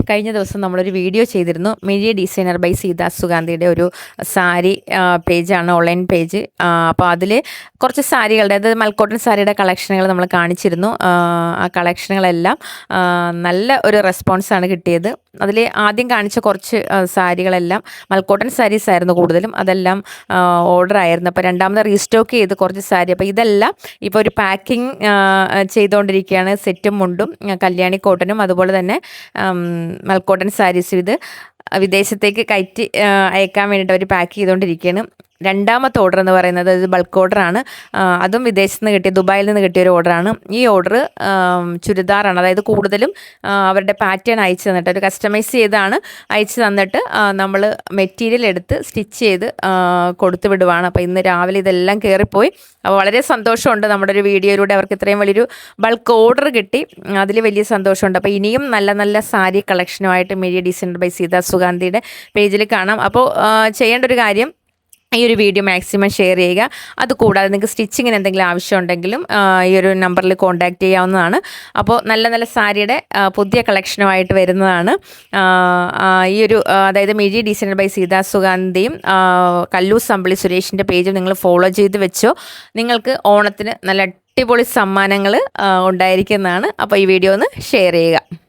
കഴിഞ്ഞ ദിവസം നമ്മളൊരു വീഡിയോ ചെയ്തിരുന്നു. മിഴി ഡിസൈനർ ബൈ സീതാ സുഗാന്ധിയുടെ ഒരു സാരി പേജാണ്, ഓൺലൈൻ പേജ്. അപ്പോൾ അതിൽ കുറച്ച് സാരികളുടെ, അതായത് മൽക്കോട്ടൺ സാരിയുടെ കളക്ഷനുകൾ നമ്മൾ കാണിച്ചിരുന്നു. ആ കളക്ഷനുകളെല്ലാം നല്ല ഒരു റെസ്പോൺസാണ് കിട്ടിയത്. അതിൽ ആദ്യം കാണിച്ച കുറച്ച് സാരികളെല്ലാം മൽക്കോട്ടൺ സാരീസ് ആയിരുന്നു കൂടുതലും, അതെല്ലാം ഓർഡർ ആയിരുന്നു. അപ്പോൾ രണ്ടാമത് റീസ്റ്റോക്ക് ചെയ്ത് കുറച്ച് സാരി. അപ്പോൾ ഇതെല്ലാം ഇപ്പോൾ ഒരു പാക്കിംഗ് ചെയ്തുകൊണ്ടിരിക്കുകയാണ്. സെറ്റും മുണ്ടും കല്യാണി കോട്ടനും അതുപോലെ തന്നെ മൽക്കോട്ടൺ സാരീസും ഇത് വിദേശത്തേക്ക് കയറ്റി അയക്കാൻ വേണ്ടിയിട്ട് അവർ പാക്ക് ചെയ്തുകൊണ്ടിരിക്കുകയാണ്. രണ്ടാമത്തെ ഓർഡർ എന്ന് പറയുന്നത് ഇത് ബൾക്ക് ഓർഡറാണ്. അതും വിദേശത്ത് നിന്ന് കിട്ടിയ, ദുബായിൽ നിന്ന് കിട്ടിയ ഒരു ഓർഡറാണ്. ഈ ഓർഡർ ചുരിദാറാണ്, അതായത് കൂടുതലും അവരുടെ പാറ്റേൺ അയച്ചു തന്നിട്ട്, ഒരു കസ്റ്റമൈസ് ചെയ്താണ് അയച്ചു തന്നിട്ട് നമ്മൾ മെറ്റീരിയൽ എടുത്ത് സ്റ്റിച്ച് ചെയ്ത് കൊടുത്തു വിടുവാണ്. അപ്പോൾ ഇന്ന് രാവിലെ ഇതെല്ലാം കയറിപ്പോയി. അപ്പോൾ വളരെ സന്തോഷമുണ്ട്, നമ്മുടെ ഒരു വീഡിയോയിലൂടെ അവർക്ക് ഇത്രയും വലിയൊരു ബൾക്ക് ഓർഡർ കിട്ടി, അതിൽ വലിയ സന്തോഷമുണ്ട്. അപ്പോൾ ഇനിയും നല്ല നല്ല സാരി കളക്ഷനുമായിട്ട് മിഴി ഡിസൈനർ ബൈ സീതാ സുഗാന്ധിയുടെ പേജിൽ കാണാം. അപ്പോൾ ചെയ്യേണ്ട ഒരു കാര്യം, ഈ ഒരു വീഡിയോ മാക്സിമം ഷെയർ ചെയ്യുക. അതുകൂടാതെ നിങ്ങൾക്ക് സ്റ്റിച്ചിങ്ങിന് എന്തെങ്കിലും ആവശ്യമുണ്ടെങ്കിലും ഈ ഒരു നമ്പറിൽ കോൺടാക്റ്റ് ചെയ്യാവുന്നതാണ്. അപ്പോൾ നല്ല നല്ല സാരിയുടെ പുതിയ കളക്ഷനുമായിട്ട് വരുന്നതാണ്. ഈ ഒരു അതായത് മിഴി ഡിസൈനർ ബൈ സീതാ സുഗാന്ധിയും കല്ലൂസ് അമ്പിളി സുരേഷിൻ്റെ പേജും നിങ്ങൾ ഫോളോ ചെയ്ത് വെച്ചോ. നിങ്ങൾക്ക് ഓണത്തിന് നല്ല അടിപൊളി സമ്മാനങ്ങൾ ഉണ്ടായിരിക്കുന്നതാണ്. അപ്പോൾ ഈ വീഡിയോ ഒന്ന് ഷെയർ ചെയ്യുക.